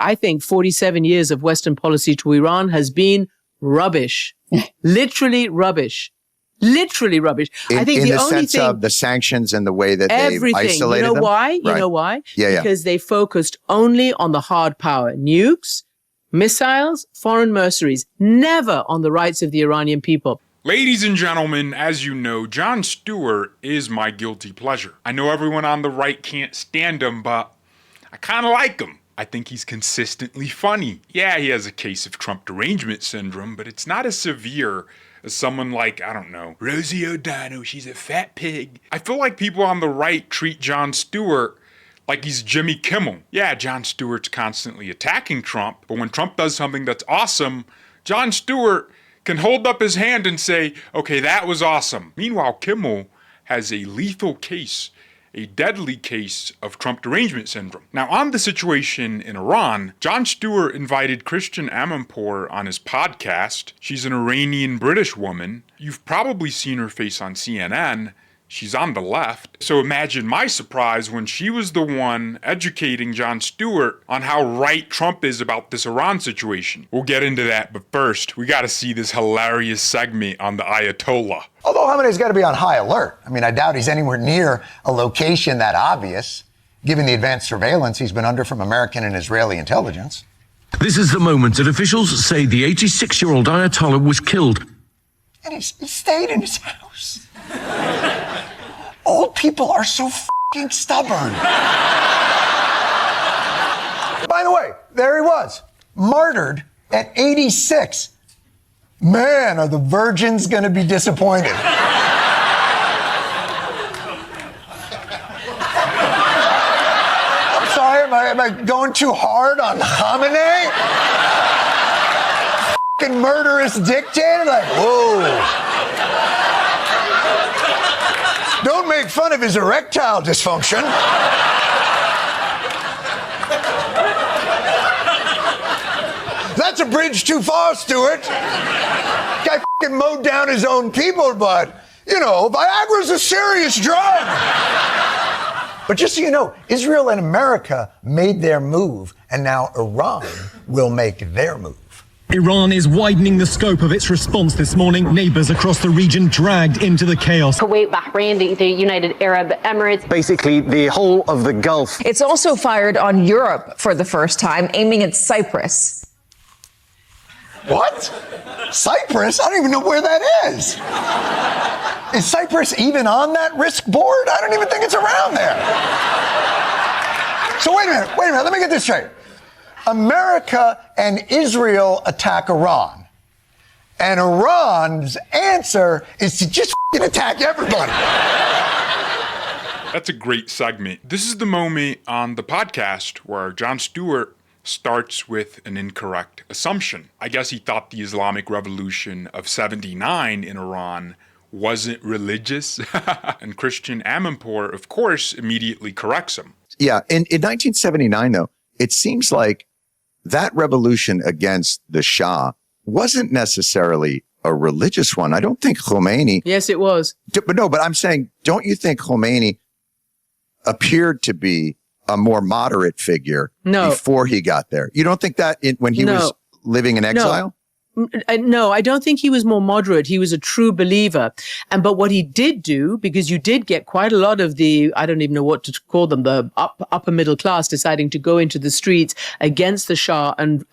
I think 47 years of Western policy to Iran has been rubbish. Literally rubbish. Literally rubbish. I think in the the only sense thing, of the sanctions and the way that they've isolated you know them? why? Right. You know why? Yeah. Because they focused only on the hard power, nukes, missiles, foreign mercenaries, never on the rights of the Iranian people. Ladies and gentlemen, as you know, Jon Stewart is my guilty pleasure. I know everyone on the right can't stand him, but I kind of like him. I think he's consistently funny. Yeah, he has a case of Trump derangement syndrome, but it's not as severe as someone like, I don't know, Rosie O'Donnell, she's a fat pig. I feel like people on the right treat Jon Stewart like he's Jimmy Kimmel. Yeah, Jon Stewart's constantly attacking Trump, but when Trump does something that's awesome, Jon Stewart can hold up his hand and say, okay, that was awesome. Meanwhile, Kimmel has a lethal case, a deadly case of Trump derangement syndrome. Now, on the situation in Iran, Jon Stewart invited Christian Amanpour on his podcast. She's an Iranian British woman. You've probably seen her face on CNN. She's on the left. So imagine my surprise when she was the one educating Jon Stewart on how right Trump is about this Iran situation. We'll get into that, but first, we gotta see this hilarious segment on the Ayatollah. Although Khamenei's got to be on high alert. I mean, I doubt he's anywhere near a location that obvious, given the advanced surveillance he's been under from American and Israeli intelligence. This is the moment that officials say the 86-year-old Ayatollah was killed. And he stayed in his house. Old people are so f***ing stubborn. By the way, there he was, martyred at 86. Man, are the virgins going to be disappointed. I'm sorry, am I going too hard on Khamenei? F***ing murderous dictator? Like, whoa. Don't make fun of his erectile dysfunction. That's a bridge too far, Stewart. Guy f***ing mowed down his own people, but, you know, Viagra's a serious drug. But just so you know, Israel and America made their move, and now Iran will make their move. Iran is widening the scope of its response this morning. Neighbors across the region dragged into the chaos. Kuwait, Bahrain, the United Arab Emirates. Basically, the whole of the Gulf. It's also fired on Europe for the first time, aiming at Cyprus. What? Cyprus? I don't even know where that is. Is Cyprus even on that risk board? I don't even think it's around there. So wait a minute, let me get this straight. America and Israel attack Iran. And Iran's answer is to just attack everybody. That's a great segment. This is the moment on the podcast where Jon Stewart starts with an incorrect assumption. I guess he thought the Islamic Revolution of '79 in Iran wasn't religious. And Christian Amanpour, of course, immediately corrects him. Yeah, in 1979, though, it seems like that revolution against the Shah wasn't necessarily a religious one. I don't think Khomeini... Yes, it was. But I'm saying, don't you think Khomeini appeared to be a more moderate figure before he got there? You don't think that when he was living in exile? No, I don't think he was more moderate. He was a true believer. But what he did do, because you did get quite a lot of the, I don't even know what to call them, the upper middle class deciding to go into the streets against the Shah and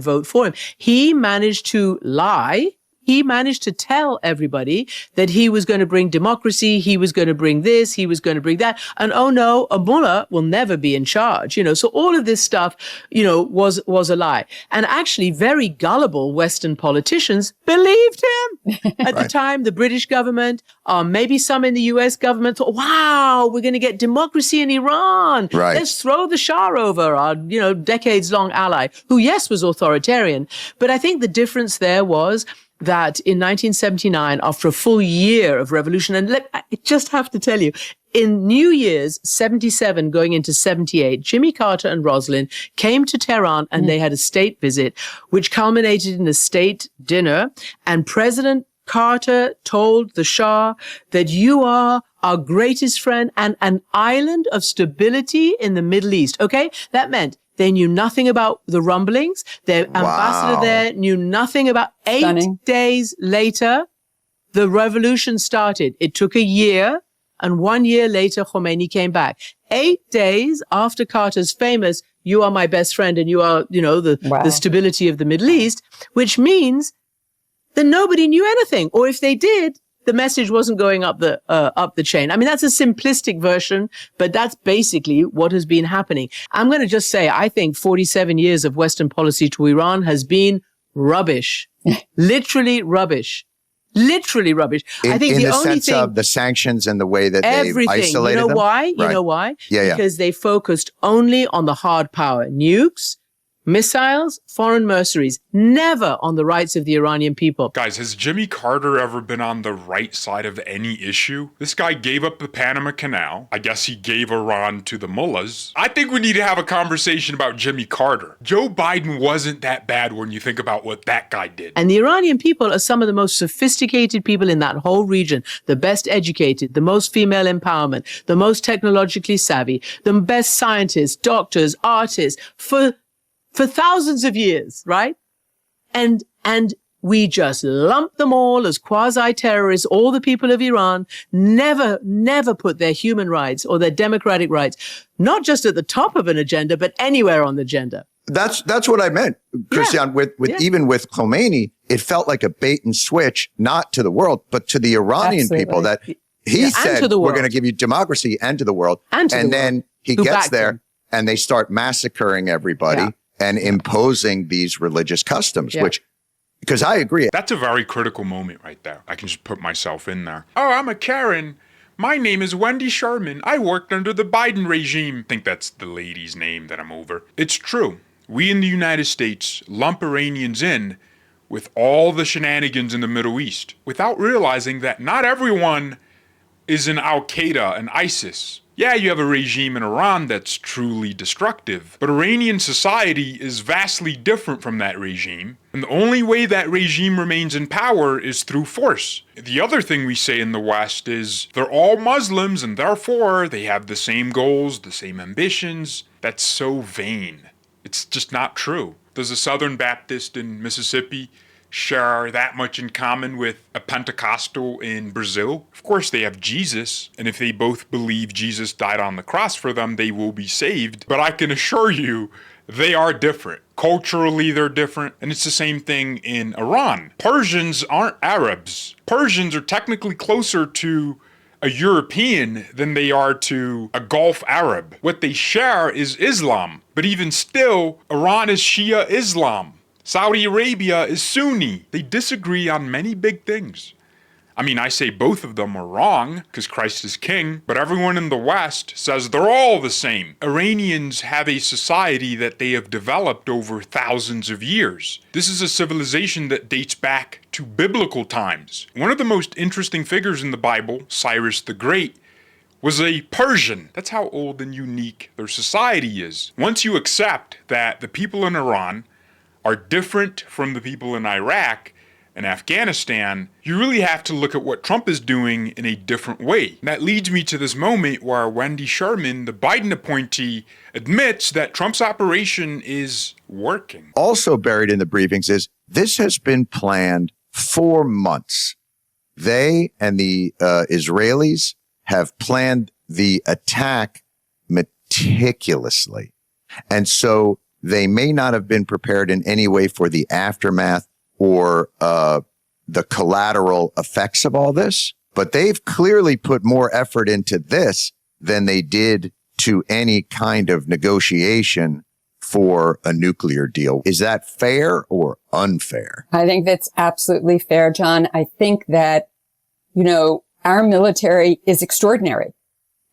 vote for him. He managed to lie. He managed to tell everybody that he was going to bring democracy, he was going to bring this, he was going to bring that. And oh no, a mullah will never be in charge. So all of this stuff, was a lie. And actually very gullible Western politicians believed him. At the time, the British government, maybe some in the US government thought, wow, we're going to get democracy in Iran. Right. Let's throw the Shah over, our, decades long ally, who yes, was authoritarian. But I think the difference there was that in 1979, after a full year of revolution, and I just have to tell you, in New Year's 77 going into 78, Jimmy Carter and Rosalynn came to Tehran and they had a state visit, which culminated in a state dinner. And President Carter told the Shah that you are our greatest friend and an island of stability in the Middle East. Okay? That meant They knew nothing about the rumblings. Their ambassador there knew nothing about. 8 days later, the revolution started. It took a year, and 1 year later, Khomeini came back. 8 days after Carter's famous, "You are my best friend and you are, the stability of the Middle East," which means that nobody knew anything. Or if they did, the message wasn't going up the chain. I mean, that's a simplistic version, but that's basically what has been happening. I'm going to just say, I think 47 years of Western policy to Iran has been rubbish. Literally rubbish. Literally rubbish. I think in the the only sense thing, of the sanctions and the way that they isolated You know them? why? Right. You know why? Yeah. Because they focused only on the hard power, nukes, missiles, foreign mercenaries, never on the rights of the Iranian people. Guys, has Jimmy Carter ever been on the right side of any issue? This guy gave up the Panama Canal. I guess he gave Iran to the mullahs. I think we need to have a conversation about Jimmy Carter. Joe Biden wasn't that bad when you think about what that guy did. And the Iranian people are some of the most sophisticated people in that whole region, the best educated, the most female empowerment, the most technologically savvy, the best scientists, doctors, artists, for thousands of years, right? And we just lump them all as quasi-terrorists. All the people of Iran never put their human rights or their democratic rights, not just at the top of an agenda, but anywhere on the agenda. That's what I meant, Christian. Even with Khomeini, it felt like a bait and switch, not to the world, but to the Iranian people, that he said, we're going to give you democracy and to the world. And then he gets there and they start massacring everybody and imposing these religious customs, because I agree. That's a very critical moment right there. I can just put myself in there. Oh, I'm a Karen. My name is Wendy Sherman. I worked under the Biden regime. I think that's the lady's name that I'm over. It's true. We in the United States lump Iranians in with all the shenanigans in the Middle East without realizing that not everyone is in Al-Qaeda and ISIS. Yeah, you have a regime in Iran that's truly destructive, but Iranian society is vastly different from that regime, and the only way that regime remains in power is through force. The other thing we say in the West is they're all Muslims and therefore they have the same goals, the same ambitions. That's so vain. It's just not true. Does a Southern Baptist in Mississippi share that much in common with a Pentecostal in Brazil? Of course they have Jesus, and if they both believe Jesus died on the cross for them, they will be saved. But I can assure you, they are different. Culturally, they're different, and it's the same thing in Iran. Persians aren't Arabs. Persians are technically closer to a European than they are to a Gulf Arab. What they share is Islam, but even still, Iran is Shia Islam. Saudi Arabia is Sunni. They disagree on many big things. I mean, I say both of them are wrong because Christ is king, but everyone in the West says they're all the same. Iranians have a society that they have developed over thousands of years. This is a civilization that dates back to biblical times. One of the most interesting figures in the Bible, Cyrus the Great, was a Persian. That's how old and unique their society is. Once you accept that the people in Iran are different from the people in Iraq and Afghanistan, you really have to look at what Trump is doing in a different way. And that leads me to this moment where Wendy Sherman, the Biden appointee, admits that Trump's operation is working. Also buried in the briefings is this has been planned for months. They and the Israelis have planned the attack meticulously. And so they may not have been prepared in any way for the aftermath or the collateral effects of all this, but they've clearly put more effort into this than they did to any kind of negotiation for a nuclear deal. Is that fair or unfair? I think that's absolutely fair, John. I think that, our military is extraordinary,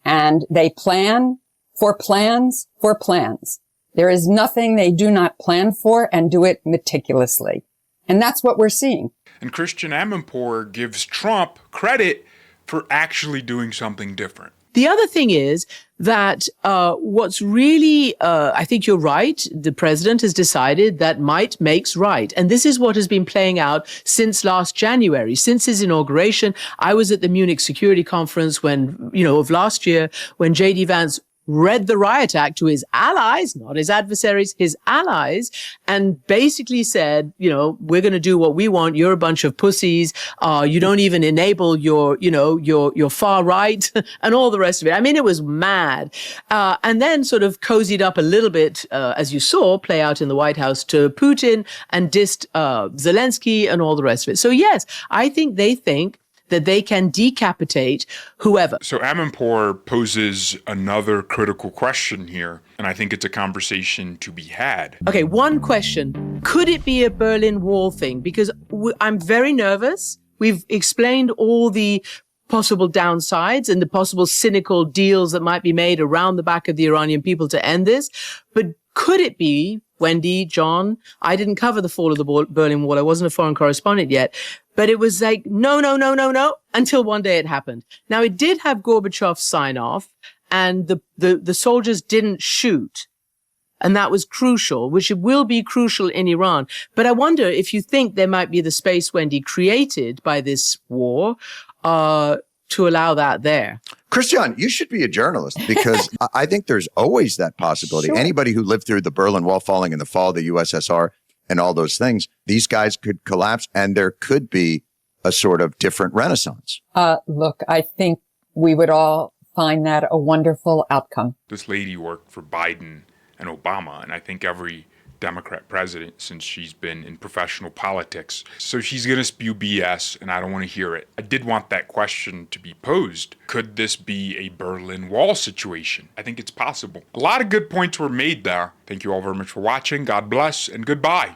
and they plan for plans for plans. There is nothing they do not plan for and do it meticulously. And that's what we're seeing. And Christian Amanpour gives Trump credit for actually doing something different. The other thing is that what's really, I think you're right, the president has decided that might makes right. And this is what has been playing out since last January. Since his inauguration, I was at the Munich Security Conference of last year, when J.D. Vance read the riot act to his allies, not his adversaries, his allies, and basically said, you know, we're going to do what we want. You're a bunch of pussies. You don't even enable your far right and all the rest of it. I mean, it was mad. And then sort of cozied up a little bit, as you saw play out in the White House, to Putin and dissed Zelensky and all the rest of it. So yes, I think they think that they can decapitate whoever. So Amanpour poses another critical question here, and I think it's a conversation to be had. Okay, one question. Could it be a Berlin Wall thing? Because I'm very nervous. We've explained all the possible downsides and the possible cynical deals that might be made around the back of the Iranian people to end this. But could it be, Wendy, John, I didn't cover the fall of the Berlin Wall. I wasn't a foreign correspondent yet. But it was like, no, until one day it happened. Now, it did have Gorbachev sign off, and the soldiers didn't shoot. And that was crucial, which will be crucial in Iran. But I wonder if you think there might be the space, Wendy, created by this war to allow that there. Christian, you should be a journalist, because I think there's always that possibility. Sure. Anybody who lived through the Berlin Wall falling and the fall of the USSR and all those things, these guys could collapse and there could be a sort of different renaissance. Look, I think we would all find that a wonderful outcome. This lady worked for Biden and Obama, and I think every Democrat president since she's been in professional politics. So she's going to spew BS, and I don't want to hear it. I did want that question to be posed. Could this be a Berlin Wall situation? I think it's possible. A lot of good points were made there. Thank you all very much for watching. God bless, and goodbye.